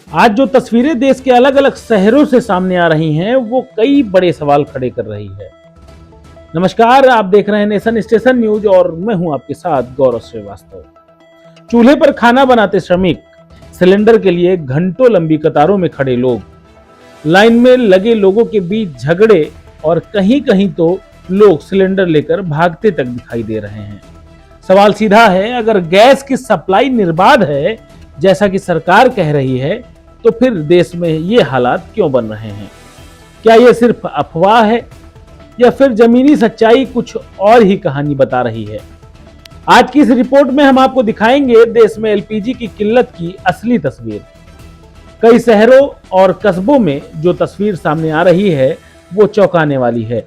आज जो तस्वीरें देश के अलग अलग शहरों से सामने आ रही हैं वो कई बड़े सवाल खड़े कर रही है। नमस्कार, आप देख रहे हैं नेशन स्टेशन न्यूज और मैं हूं आपके साथ गौरव श्रीवास्तव। चूल्हे पर खाना बनाते श्रमिक, सिलेंडर के लिए घंटों लंबी कतारों में खड़े लोग, लाइन में लगे लोगों के बीच झगड़े और कहीं कहीं तो लोग सिलेंडर लेकर भागते तक दिखाई दे रहे हैं। सवाल सीधा है, अगर गैस की सप्लाई निर्बाध है जैसा कि सरकार कह रही है तो फिर देश में ये हालात क्यों बन रहे हैं? क्या ये सिर्फ अफवाह है या फिर जमीनी सच्चाई कुछ और ही कहानी बता रही है? आज की इस रिपोर्ट में हम आपको दिखाएंगे देश में एलपीजी की किल्लत की असली तस्वीर। कई शहरों और कस्बों में जो तस्वीर सामने आ रही है वो चौंकाने वाली है।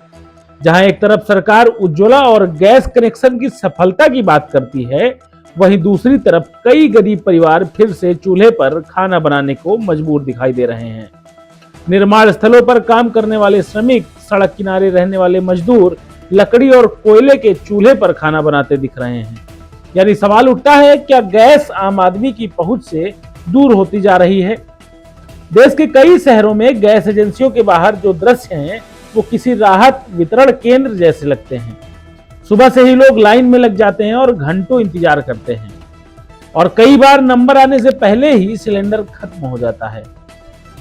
जहां एक तरफ सरकार उज्ज्वला और गैस कनेक्शन की सफलता की बात करती है, वहीं दूसरी तरफ कई गरीब परिवार फिर से चूल्हे पर खाना बनाने को मजबूर दिखाई दे रहे हैं। निर्माण स्थलों पर काम करने वाले श्रमिक, सड़क किनारे रहने वाले मजदूर लकड़ी और कोयले के चूल्हे पर खाना बनाते दिख रहे हैं। यानी सवाल उठता है, क्या गैस आम आदमी की पहुंच से दूर होती जा रही है? देश के कई शहरों में गैस एजेंसियों के बाहर जो दृश्य हैं वो किसी राहत वितरण केंद्र जैसे लगते हैं। सुबह से ही लोग लाइन में लग जाते हैं और घंटों इंतजार करते हैं और कई बार नंबर आने से पहले ही सिलेंडर खत्म हो जाता है।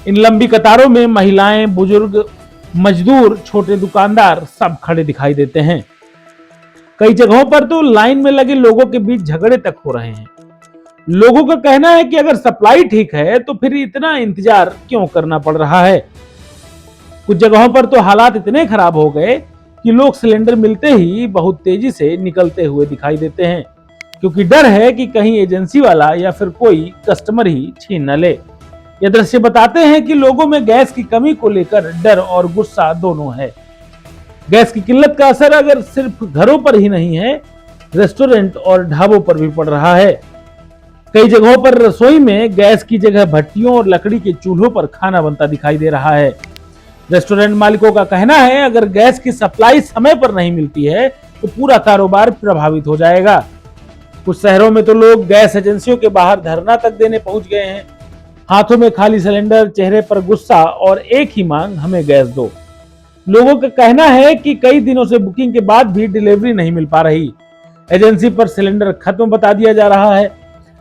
इन लंबी कतारों में महिलाएं, बुजुर्ग, मजदूर, छोटे दुकानदार सब खड़े दिखाई देते हैं। कई जगहों पर तो लाइन में लगे लोगों के बीच झगड़े तक हो रहे हैं। लोगों का कहना है कि अगर सप्लाई ठीक है तो फिर इतना इंतजार क्यों करना पड़ रहा है। कुछ जगहों पर तो हालात इतने खराब हो गए कि लोग सिलेंडर मिलते ही बहुत तेजी से निकलते हुए दिखाई देते हैं, क्योंकि डर है कि कहीं एजेंसी वाला या फिर कोई कस्टमर ही छीन न ले। यह दृश्य बताते हैं कि लोगों में गैस की कमी को लेकर डर और गुस्सा दोनों है। गैस की किल्लत का असर अगर सिर्फ घरों पर ही नहीं है, रेस्टोरेंट और ढाबों पर भी पड़ रहा है। कई जगहों पर रसोई में गैस की जगह भट्टियों और लकड़ी के चूल्हों पर खाना बनता दिखाई दे रहा है। रेस्टोरेंट मालिकों का कहना है, अगर गैस की सप्लाई समय पर नहीं मिलती है तो पूरा कारोबार प्रभावित हो जाएगा। कुछ शहरों में तो लोग गैस एजेंसियों के बाहर धरना तक देने पहुंच गए हैं। हाथों में खाली सिलेंडर, चेहरे पर गुस्सा और एक ही मांग, हमें गैस दो। लोगों का कहना है कि कई दिनों से बुकिंग के बाद भी डिलीवरी नहीं मिल पा रही। एजेंसी पर सिलेंडर खत्म बता दिया जा रहा है।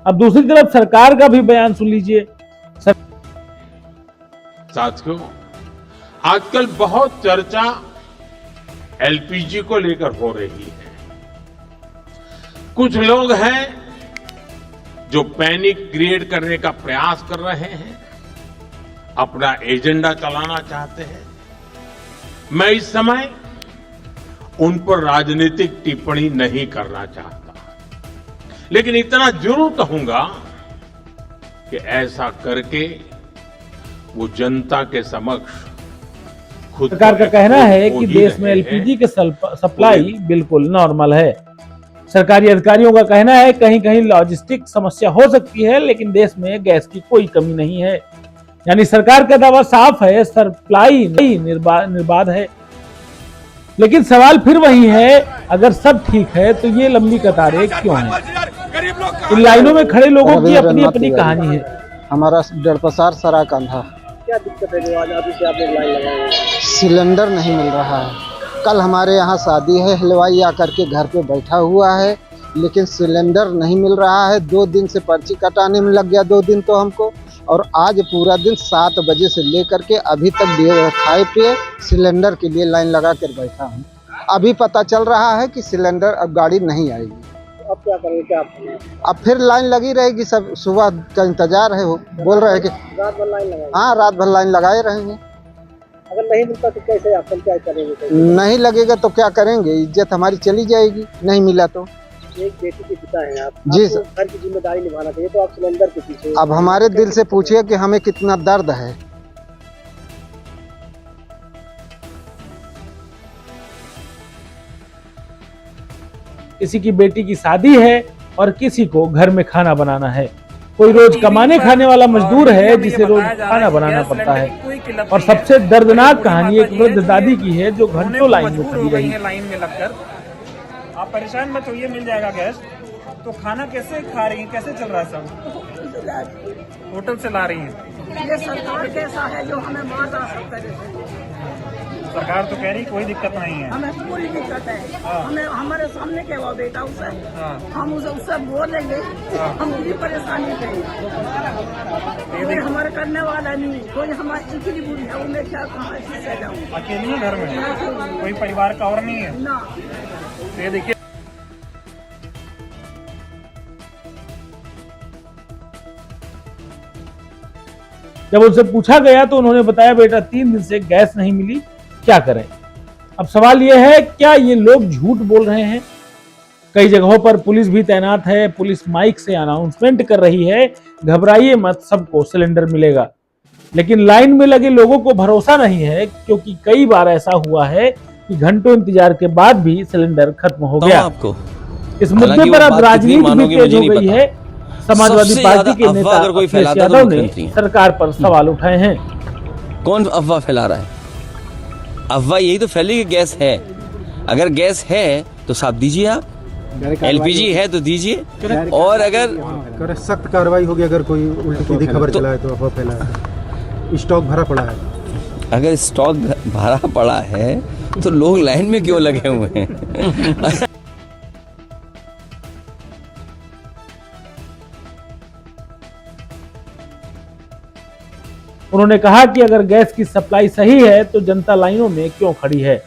अब दूसरी तरफ सरकार का भी बयान सुन लीजिए। साथियों, आजकल बहुत चर्चा एलपीजी को लेकर हो रही है। कुछ लोग हैं जो पैनिक क्रिएट करने का प्रयास कर रहे हैं, अपना एजेंडा चलाना चाहते हैं। मैं इस समय उन पर राजनीतिक टिप्पणी नहीं करना चाहता, लेकिन इतना जरूर कहूंगा कि ऐसा करके वो जनता के समक्ष सरकार का कहना है कि देश में एलपीजी के सप्लाई बिल्कुल नॉर्मल है। सरकारी अधिकारियों का कहना है कहीं कहीं लॉजिस्टिक समस्या हो सकती है, लेकिन देश में गैस की कोई कमी नहीं है। यानी सरकार का दावा साफ है, सप्लाई निर्बाध है। लेकिन सवाल फिर वही है, अगर सब ठीक है तो ये लंबी कतारें क्यों हैं? इन लाइनों में खड़े लोगों की अपनी अपनी कहानी है। हमारा डेढ़पसार सरा कंधा, क्या दिक्कत है जो आज आपने लाइन लगाई है? सिलेंडर नहीं मिल रहा है। कल हमारे यहाँ शादी है, हलवाई आकर के घर पे बैठा हुआ है, लेकिन सिलेंडर नहीं मिल रहा है। 2 दिन से पर्ची कटाने में लग गया, 2 दिन तो हमको, और आज पूरा दिन 7 बजे से लेकर के अभी तक खाए पिए सिलेंडर के लिए लाइन लगा कर बैठा हूँ। अभी पता चल रहा है कि सिलेंडर अब गाड़ी नहीं आएगी। अब क्या करेंगे? क्या अब फिर लाइन लगी रहेगी, सब सुबह का इंतजार है। वो बोल रहे हैं कि रात भर लाइन लगाएंगे? हाँ, रात भर लाइन लगाए रहेंगे। अगर नहीं मिलता तो कैसे आप क्या करेंगे? नहीं लगेगा तो क्या करेंगे? इज्जत हमारी चली जाएगी, नहीं मिला तो। एक बेटी के पिता हैं आप, जी सर, घर की जिम्मेदारी निभाना चाहिए, तो आप सिलेंडर के पीछे। अब हमारे दिल से पूछिए कि हमें कितना दर्द है। किसी की बेटी की शादी है और किसी को घर में खाना बनाना है। कोई रोज कमाने खाने वाला मजदूर है जिसे रोज खाना बनाना पड़ता है। और सबसे दर्दनाक कहानी एक वृद्ध दादी की है जो घंटों लाइन में खड़ी रही। लाइन में लगकर आप परेशान मत होइए, मिल जाएगा गैस। तो खाना कैसे खा रही हैं, कैसे चल रहा है सब? होटल से ला रही हैं। ये सरकार कैसा है जो हमें मार रहा सब तरह से। सरकार तो कह रही कोई दिक्कत नहीं है। हमें पूरी दिक्कत है। हमें हमारे सामने क्या हुआ बेटा उसे, हम उससे बोलेंगे, हम पूरी परेशानी पे, कोई हमारे करने वाला नहीं, कोई हमारी इतनी बुरी है, उन्हें क्या कहा से जाऊँ। अकेली है घर में, कोई परिवार का और नहीं है ना। ये देखिए, जब उनसे पूछा गया तो उन्होंने बताया बेटा 3 दिन से गैस नहीं मिली, क्या करें। अब सवाल यह है, क्या ये लोग झूठ बोल रहे हैं? कई जगहों पर पुलिस भी तैनात है, पुलिस माइक से अनाउंसमेंट कर रही है, घबराइए मत, सबको सिलेंडर मिलेगा। लेकिन लाइन में लगे लोगों को भरोसा नहीं है, क्योंकि कई बार ऐसा हुआ है कि घंटों इंतजार के बाद भी सिलेंडर खत्म हो गया। आपको इस मुद्दे पर अब राजनीति भी तेज हो गई है। समाजवादी पार्टी के नेता अखिलेश यादव ने सरकार पर सवाल उठाए हैं। कौन अफवाह फैला रहा है? अफवाह यही तो फैली कि गैस है। अगर गैस है तो साफ दीजिए, आप एलपीजी है तो दीजिए, और अगर सख्त कार्रवाई होगी अगर कोई उल्टी सीधी खबर चलाए तो अफवाह फैलाए। स्टॉक भरा पड़ा है, अगर स्टॉक भरा पड़ा है तो लोग लाइन में क्यों लगे हुए हैं? उन्होंने कहा कि अगर गैस की सप्लाई सही है तो जनता लाइनों में क्यों खड़ी है।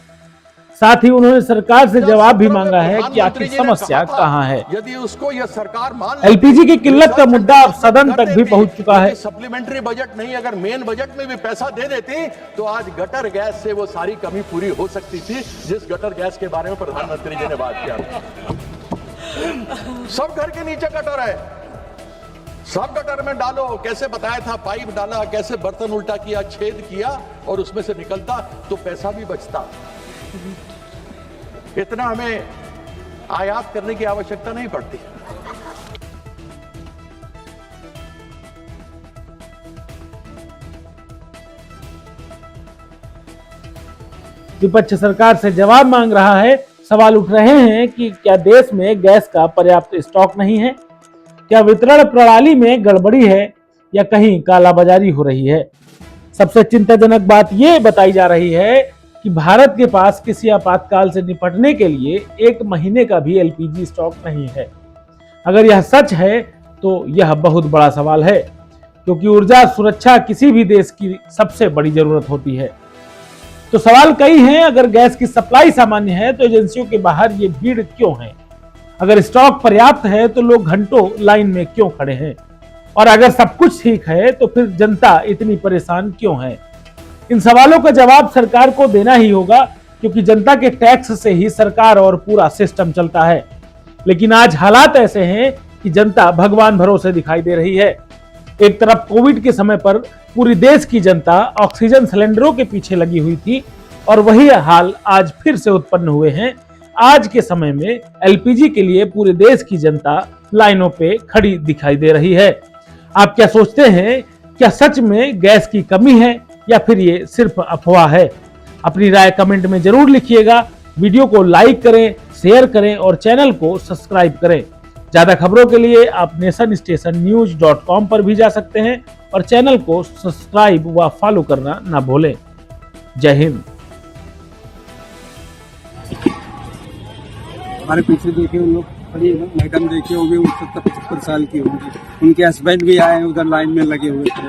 साथ ही उन्होंने सरकार से जवाब भी मांगा है कि आखिर समस्या कहां है। यदि उसको यह सरकार मान एलपीजी की किल्लत का मुद्दा अब सदन तक भी पहुंच चुका है। सप्लीमेंट्री बजट नहीं, अगर मेन बजट में भी पैसा दे देती तो आज गटर गैस से वो सारी कमी पूरी हो सकती थी, जिस गटर गैस के बारे में प्रधानमंत्री जी ने बात किया। सब घर के नीचे गटर है, सब गटर में डालो, कैसे बताया था, पाइप डाला, कैसे बर्तन उल्टा किया, छेद किया और उसमें से निकलता तो पैसा भी बचता। इतना हमें आयात करने की आवश्यकता नहीं पड़ती। विपक्ष सरकार से जवाब मांग रहा है। सवाल उठ रहे हैं कि क्या देश में गैस का पर्याप्त स्टॉक नहीं है, क्या वितरण प्रणाली में गड़बड़ी है, या कहीं कालाबाजारी हो रही है। सबसे चिंताजनक बात यह बताई जा रही है कि भारत के पास किसी आपातकाल से निपटने के लिए 1 महीने का भी एलपीजी स्टॉक नहीं है। अगर यह सच है तो यह बहुत बड़ा सवाल है, क्योंकि ऊर्जा सुरक्षा किसी भी देश की सबसे बड़ी जरूरत होती है। तो सवाल कई हैं, अगर गैस की सप्लाई सामान्य है तो एजेंसियों के बाहर ये भीड़ क्यों है? अगर स्टॉक पर्याप्त है तो लोग घंटों लाइन में क्यों खड़े हैं? और अगर सब कुछ ठीक है तो फिर जनता इतनी परेशान क्यों है? इन सवालों का जवाब सरकार को देना ही होगा, क्योंकि जनता के टैक्स से ही सरकार और पूरा सिस्टम चलता है। लेकिन आज हालात ऐसे हैं कि जनता भगवान भरोसे दिखाई दे रही है। एक तरफ कोविड के समय पर पूरी देश की जनता ऑक्सीजन सिलेंडरों के पीछे लगी हुई थी, और वही हाल आज फिर से उत्पन्न हुए हैं। आज के समय में एलपीजी के लिए पूरे देश की जनता लाइनों पे खड़ी दिखाई दे रही है। आप क्या सोचते हैं, क्या सच में गैस की कमी है या फिर ये सिर्फ अफवाह है? अपनी राय कमेंट में जरूर लिखिएगा। वीडियो को लाइक करें, शेयर करें और चैनल को सब्सक्राइब करें। ज्यादा खबरों के लिए आप nationstationnews.com पर भी जा सकते हैं और चैनल को सब्सक्राइब व फॉलो करना ना भूलें। जय हिंद। हमारे पीछे देखिए उन लोग खड़ी है, मैडम देखिए वो भी 70-75 साल की होंगी, उनके हस्बैंड भी आए हैं उधर लाइन में लगे हुए थे।